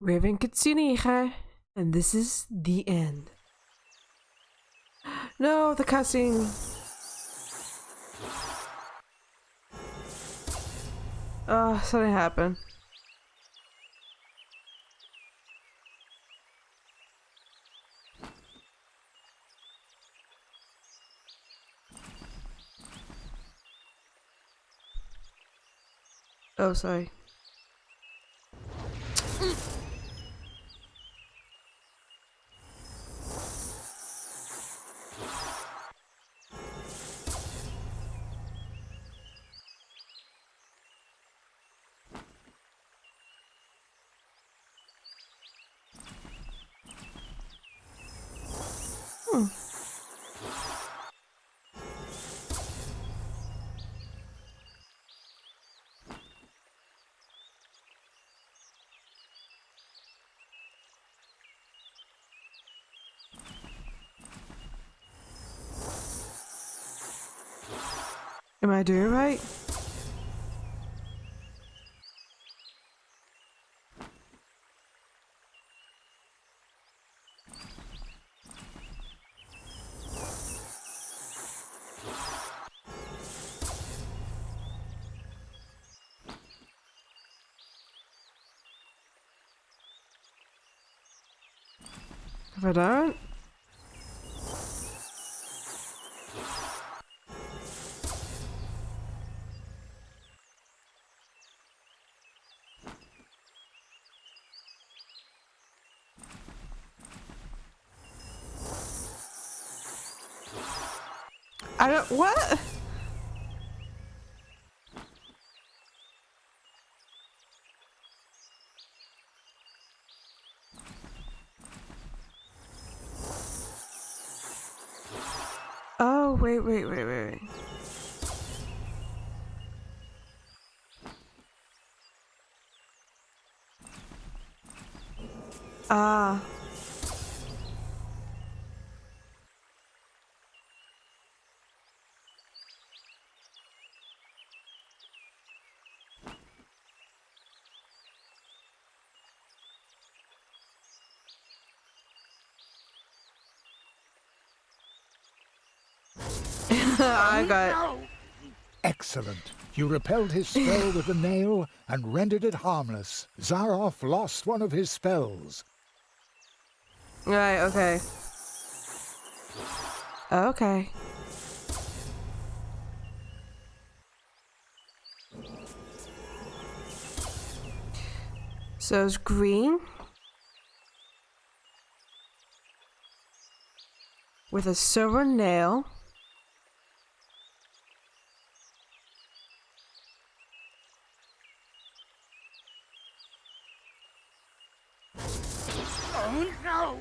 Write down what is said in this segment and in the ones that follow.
Raven Kitsune, and this is the end. No, the cussing. Oh, something happened. Oh, sorry. Am I doing right? Have I done it? I don't. What? Oh, wait. Ah. I got it. Excellent. You repelled his spell with the nail and rendered it harmless. Zaroff lost one of his spells. Right, okay. Okay. So it's green with a silver nail. Oh no!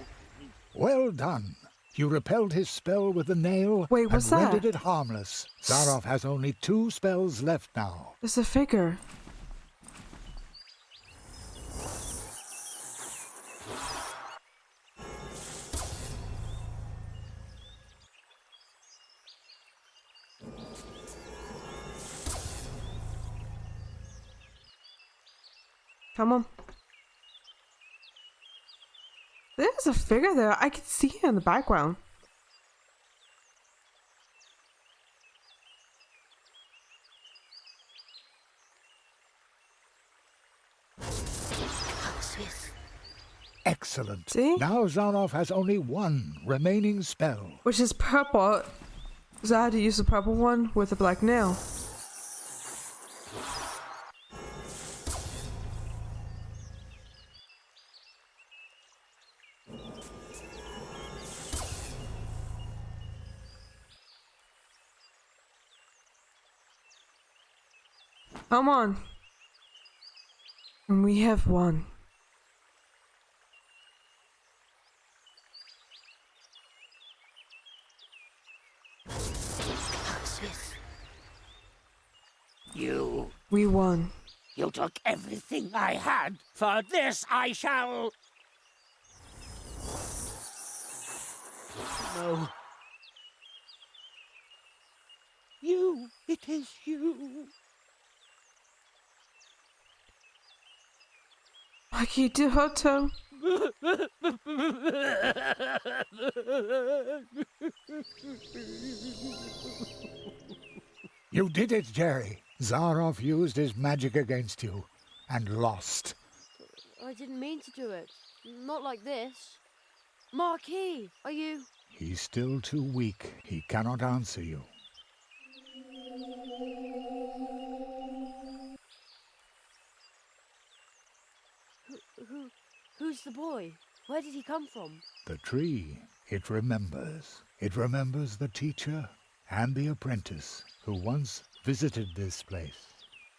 Well done. You repelled his spell with the nail Wait, and what's rendered that? it harmless. Zaroff has only 2 spells left now. It's a figure. Come on. There's a figure there. I can see it in the background. Excellent. See? Now Zaroff has only 1 remaining spell. Which is purple. So I had to use the purple one with the black nail. Come on. And we have won. We won. You took everything I had. For this I shall... No. You. It is you. Marquis de Hoto. You did it, Jerry. Zaroff used his magic against you and lost. I didn't mean to do it. Not like this. Marquis, are you... He's still too weak. He cannot answer you. Who's the boy? Where did he come from? The tree, it remembers. It remembers the teacher and the apprentice who once visited this place.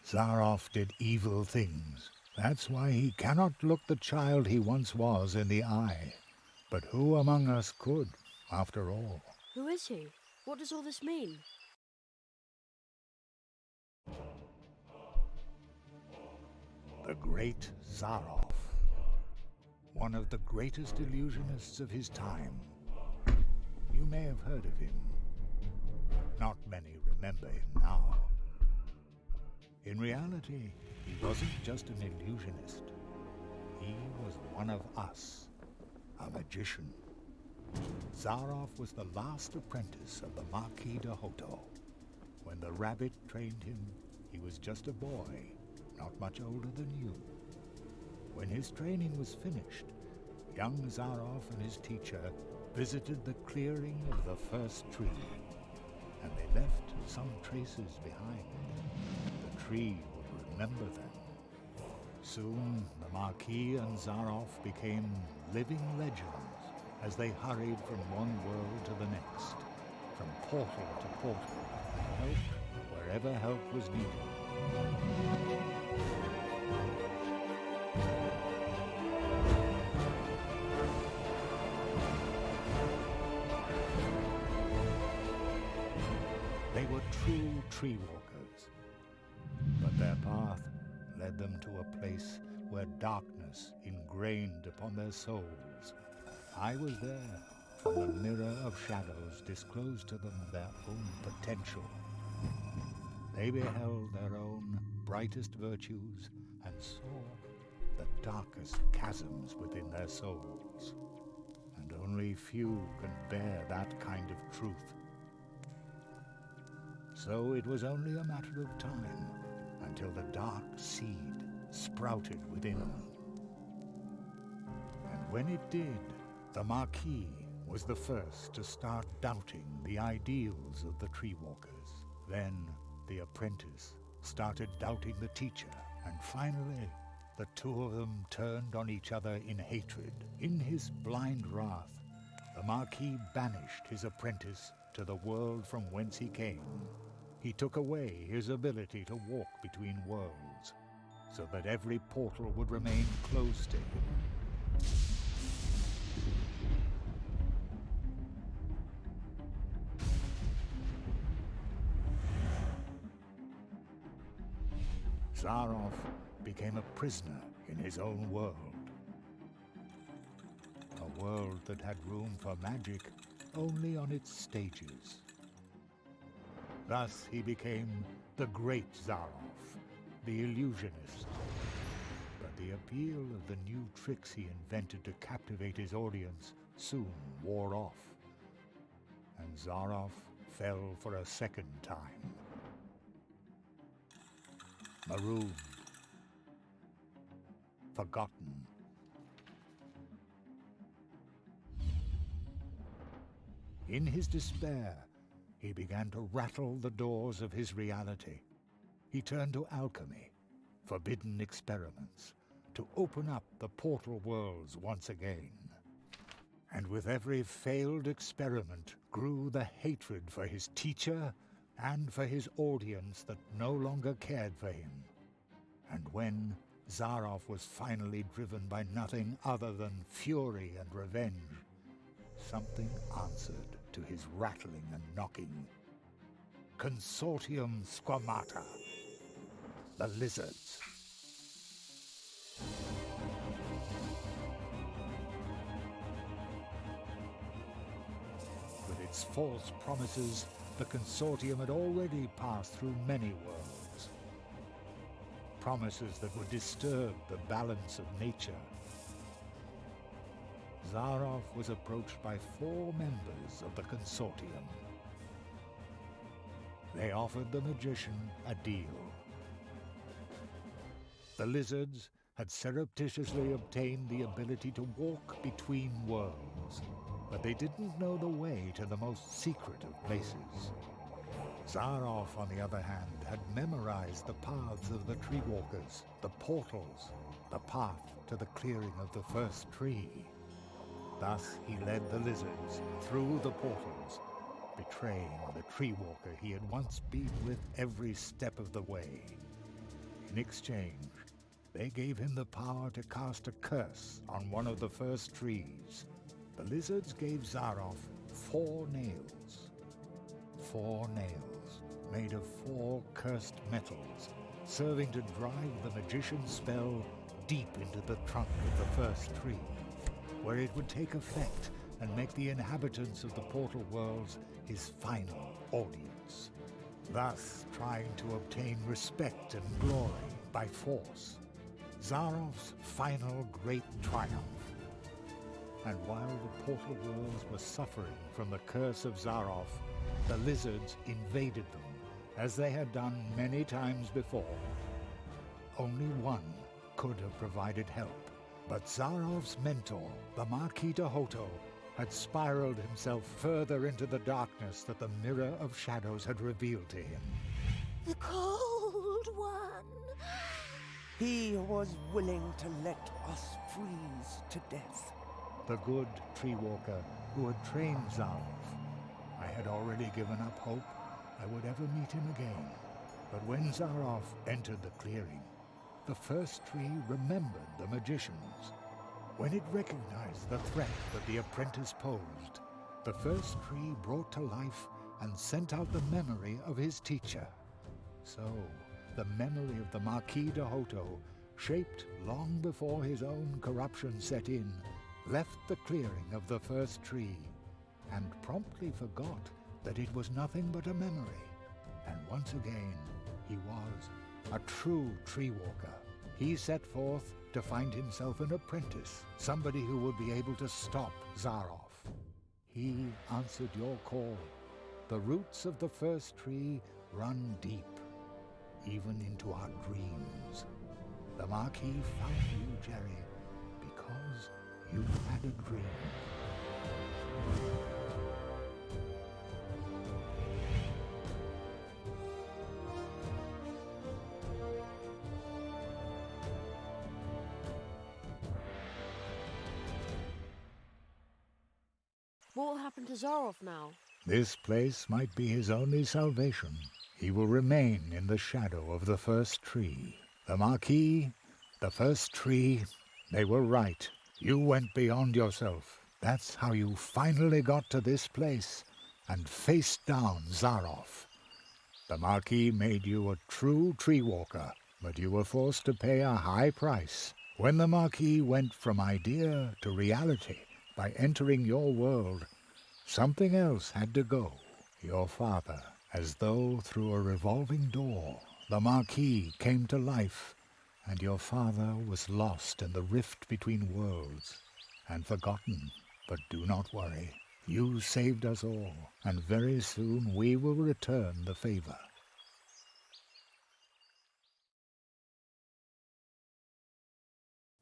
Zaroff did evil things. That's why he cannot look the child he once was in the eye. But who among us could, after all? Who is he? What does all this mean? The great Zaroff. One of the greatest illusionists of his time. You may have heard of him. Not many remember him now. In reality, he wasn't just an illusionist. He was one of us, a magician. Zaroff was the last apprentice of the Marquis de Hoto. When the rabbit trained him, he was just a boy, not much older than you. When his training was finished, young Zaroff and his teacher visited the clearing of the first tree, and they left some traces behind. The tree would remember them. Soon, the Marquis and Zaroff became living legends as they hurried from one world to the next, from portal to portal, and helped wherever help was needed. They were true tree walkers, but their path led them to a place where darkness ingrained upon their souls. I was there, and the mirror of shadows disclosed to them their own potential. They beheld their own brightest virtues and saw the darkest chasms within their souls. And only few can bear that kind of truth. So it was only a matter of time until the dark seed sprouted within them. And when it did, the Marquis was the first to start doubting the ideals of the tree walkers. Then the apprentice started doubting the teacher, and finally the two of them turned on each other in hatred. In his blind wrath, the Marquis banished his apprentice to the world from whence he came. He took away his ability to walk between worlds, so that every portal would remain closed to him. Zaroff became a prisoner in his own world. A world that had room for magic only on its stages. Thus he became the great Zaroff, the illusionist. But the appeal of the new tricks he invented to captivate his audience soon wore off, and Zaroff fell for a second time. Marooned, forgotten. In his despair, he began to rattle the doors of his reality. He turned to alchemy, forbidden experiments, to open up the portal worlds once again. And with every failed experiment grew the hatred for his teacher and for his audience that no longer cared for him. And when Zaroff was finally driven by nothing other than fury and revenge, something answered to his rattling and knocking. Consortium Squamata, the lizards. With its false promises, the Consortium had already passed through many worlds. promises that would disturb the balance of nature. Zaroff was approached by 4 members of the consortium. They offered the magician a deal. The lizards had surreptitiously obtained the ability to walk between worlds, but they didn't know the way to the most secret of places. Zaroff, on the other hand, had memorized the paths of the tree walkers, the portals, the path to the clearing of the first tree. Thus he led the lizards through the portals, betraying the tree walker he had once been with every step of the way. In exchange, they gave him the power to cast a curse on one of the first trees. The lizards gave Zaroff 4 nails. 4 nails, made of 4 cursed metals, serving to drive the magician's spell deep into the trunk of the first tree, where it would take effect and make the inhabitants of the portal worlds his final audience, thus trying to obtain respect and glory by force. Zaroff's final great triumph. And while the portal worlds were suffering from the curse of Zaroff, the lizards invaded them, as they had done many times before. Only one could have provided help, but Zaroff's mentor, the Marquis de Hoto, had spiraled himself further into the darkness that the Mirror of Shadows had revealed to him. The Cold One. He was willing to let us freeze to death. The good tree walker who had trained Zaroff. I had already given up hope I would ever meet him again. But when Zaroff entered the clearing, the first tree remembered the magicians. When it recognized the threat that the apprentice posed, the first tree brought to life and sent out the memory of his teacher. So, the memory of the Marquis de Hoto, shaped long before his own corruption set in, left the clearing of the first tree, and promptly forgot that it was nothing but a memory. And once again, he was a true tree walker. He set forth to find himself an apprentice, somebody who would be able to stop Zaroff. He answered your call. The roots of the first tree run deep, even into our dreams. The Marquis found you, Jerry, because you had a dream. What will happen to Zaroff now? This place might be his only salvation. He will remain in the shadow of the first tree. The Marquis, the first tree, they were right. You went beyond yourself. That's how you finally got to this place and faced down Zaroff. The Marquis made you a true tree walker, but you were forced to pay a high price. When the Marquis went from idea to reality by entering your world, something else had to go. Your father, as though through a revolving door, the Marquis came to life, and your father was lost in the rift between worlds and forgotten. But do not worry. You saved us all, and very soon we will return the favor.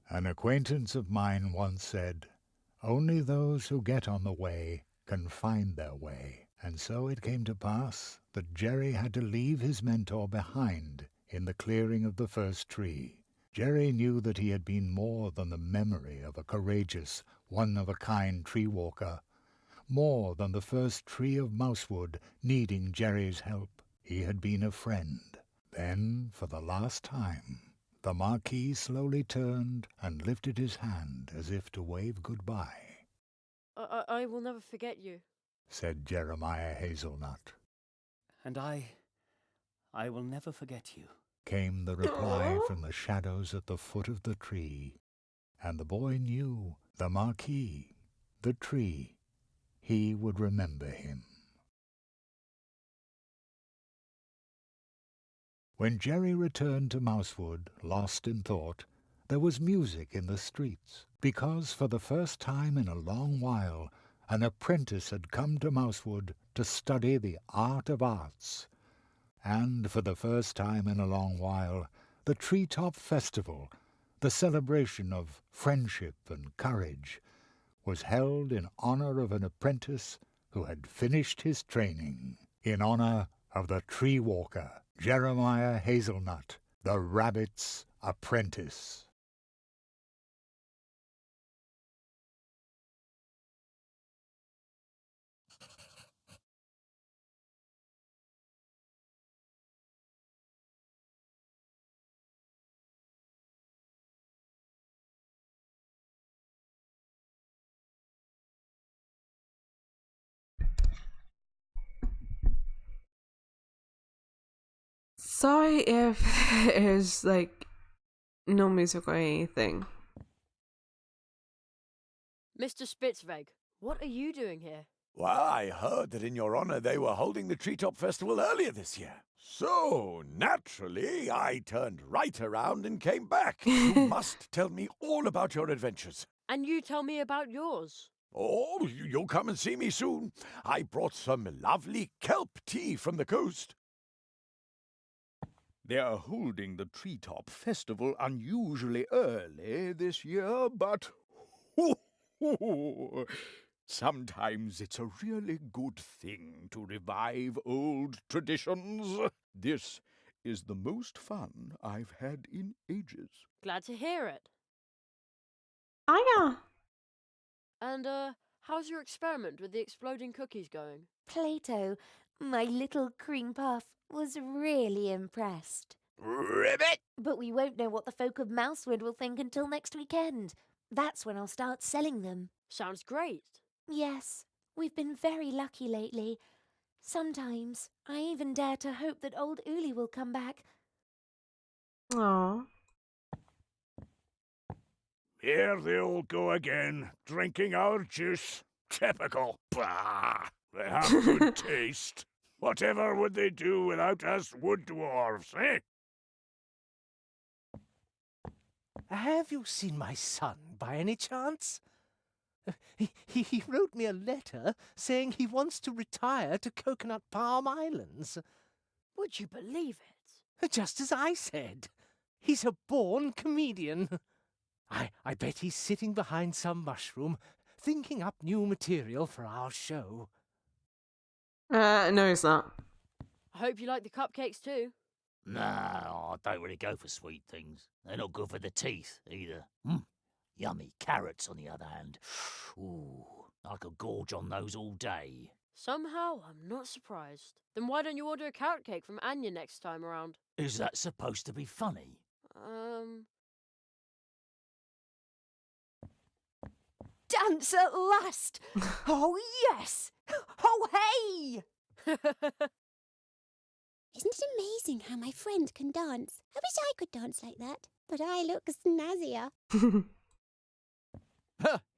An acquaintance of mine once said, "Only those who get on the way can find their way." And so it came to pass that Jerry had to leave his mentor behind in the clearing of the first tree. Jerry knew that he had been more than the memory of a courageous, one-of-a-kind tree walker, more than the first tree of mousewood needing Jerry's help. He had been a friend. Then, for the last time, the Marquis slowly turned and lifted his hand as if to wave goodbye. I will never forget you, said Jeremiah Hazelnut. And I will never forget you. Came the reply from the shadows at the foot of the tree. And the boy knew the Marquis, the tree. He would remember him. When Jerry returned to Mousewood, lost in thought, there was music in the streets, because for the first time in a long while an apprentice had come to Mousewood to study the art of arts. And for the first time in a long while, the Treetop Festival, the celebration of friendship and courage, was held in honor of an apprentice who had finished his training, in honor of the tree walker, Jeremiah Hazelnut, the rabbit's apprentice. Sorry if there's like no music or anything. Mr. Spitzweg, what are you doing here? Well, I heard that in your honor they were holding the Treetop Festival earlier this year. So, naturally, I turned right around and came back. You must tell me all about your adventures. And you tell me about yours. Oh, you'll come and see me soon. I brought some lovely kelp tea from the coast. They are holding the Treetop Festival unusually early this year, but sometimes it's a really good thing to revive old traditions. This is the most fun I've had in ages. Glad to hear it. Hiya! And, how's your experiment with the exploding cookies going? Plato, my little cream puff, was really impressed. Ribbit! But we won't know what the folk of Mousewood will think until next weekend. That's when I'll start selling them. Sounds great. Yes, we've been very lucky lately. Sometimes I even dare to hope that old Uli will come back. Aww. Here they all go again, drinking our juice. Typical. Bah! They have good taste. Whatever would they do without us wood dwarfs, eh? Have you seen my son by any chance? He wrote me a letter saying he wants to retire to Coconut Palm Islands. Would you believe it? Just as I said. He's a born comedian. I bet he's sitting behind some mushroom, thinking up new material for our show. No, he's not. I hope you like the cupcakes too. No, I don't really go for sweet things. They're not good for the teeth, either. Yummy carrots, on the other hand. Ooh, I could gorge on those all day. Somehow, I'm not surprised. Then why don't you order a carrot cake from Anya next time around? Is that supposed to be funny? Dance at last! Oh, yes! Oh, hey! Isn't it amazing how my friend can dance? I wish I could dance like that, but I look snazzier.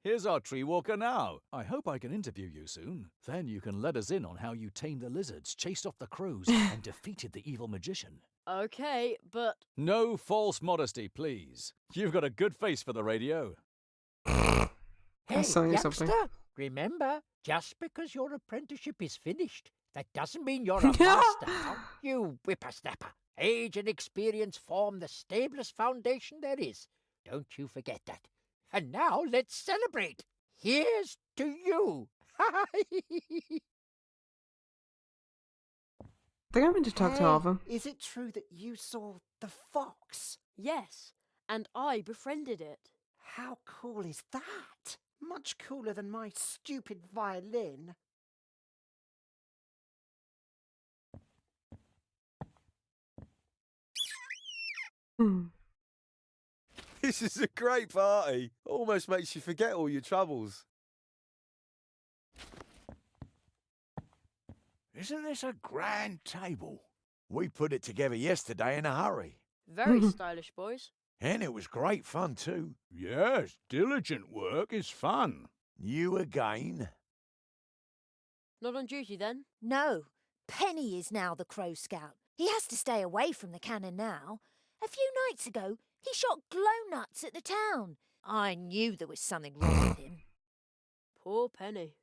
Here's our tree walker now. I hope I can interview you soon. Then you can let us in on how you tamed the lizards, chased off the crows, and defeated the evil magician. Okay, but... No false modesty, please. You've got a good face for the radio. Hey, selling you youngster, something. remember, just because your apprenticeship is finished, that doesn't mean you're a master now. You whippersnapper. Age and experience form the stablest foundation there is. Don't you forget that. And now let's celebrate. Here's to you. I think I'm going to talk to all of them. Is it true that you saw the fox? Yes, and I befriended it. How cool is that? Much cooler than my stupid violin. This is a great party. Almost makes you forget all your troubles. Isn't this a grand table? We put it together yesterday in a hurry. Very stylish, boys. And it was great fun, too. Yes, diligent work is fun. You again? Not on duty, then? No, Penny is now the Crow Scout. He has to stay away from the cannon now. A few nights ago, he shot glow nuts at the town. I knew there was something wrong with him. Poor Penny.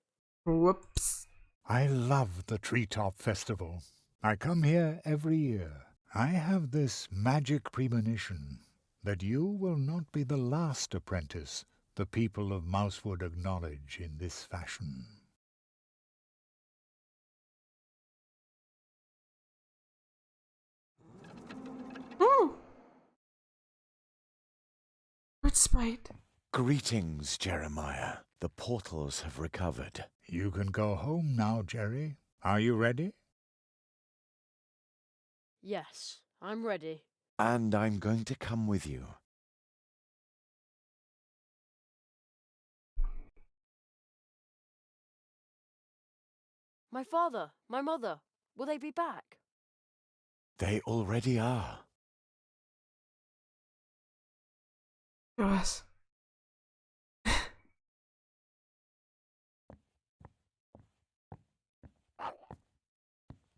Whoops. I love the Treetop Festival. I come here every year. I have this magic premonition that you will not be the last apprentice the people of Mousewood acknowledge in this fashion. What spite? Greetings, Jeremiah. The portals have recovered. You can go home now, Jerry. Are you ready? Yes, I'm ready. And I'm going to come with you. My father, my mother, will they be back? They already are. Us.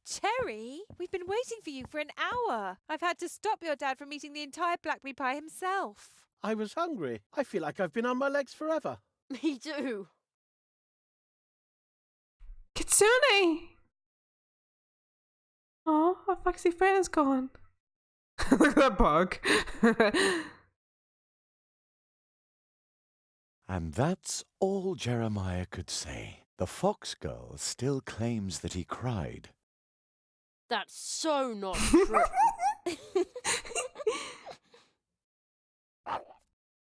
Cherry, we've been waiting for you for an hour. I've had to stop your dad from eating the entire blackberry pie himself. I was hungry. I feel like I've been on my legs forever. Me too. Kitsune! Oh, our foxy friend is gone. Look at that bug. And that's all Jeremiah could say. The fox girl still claims that he cried. That's so not true.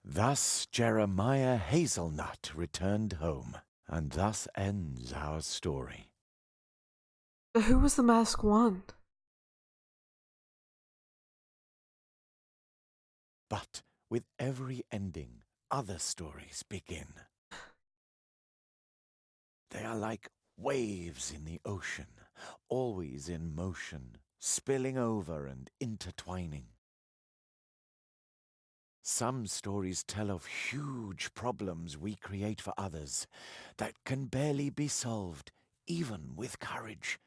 Thus Jeremiah Hazelnut returned home, and thus ends our story. But who was the masked one? But with every ending, other stories begin. They are like waves in the ocean, always in motion, spilling over and intertwining. Some stories tell of huge problems we create for others that can barely be solved, even with courage,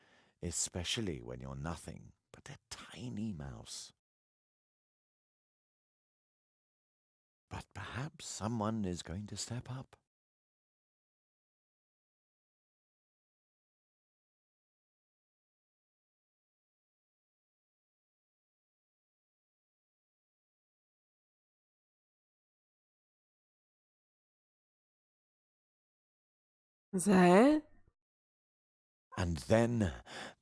especially when you're nothing but a tiny mouse. But perhaps someone is going to step up. Is that it? And then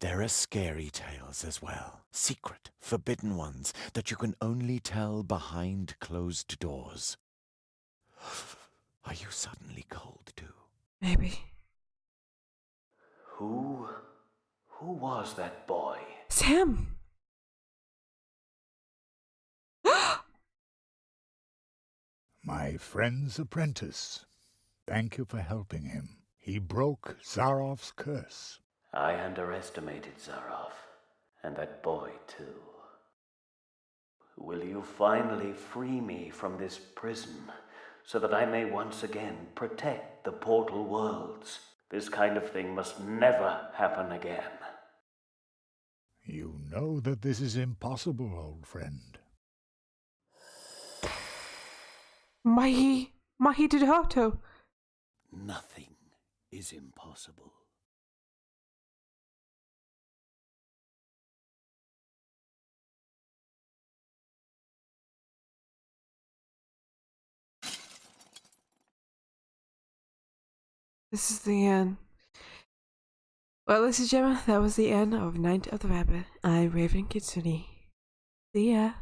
there are scary tales as well. Secret, forbidden ones that you can only tell behind closed doors. Are you suddenly cold too? Maybe. Who was that boy? It's him. My friend's apprentice. Thank you for helping him. He broke Zaroff's curse. I underestimated Zaroff, and that boy too. Will you finally free me from this prison, so that I may once again protect the portal worlds? This kind of thing must never happen again. You know that this is impossible, old friend. Mahi did Hoto. Nothing is impossible. This is the end. Well, ladies and gentlemen, that was the end of Night of the Rabbit. I'm Raven Kitsune. See ya.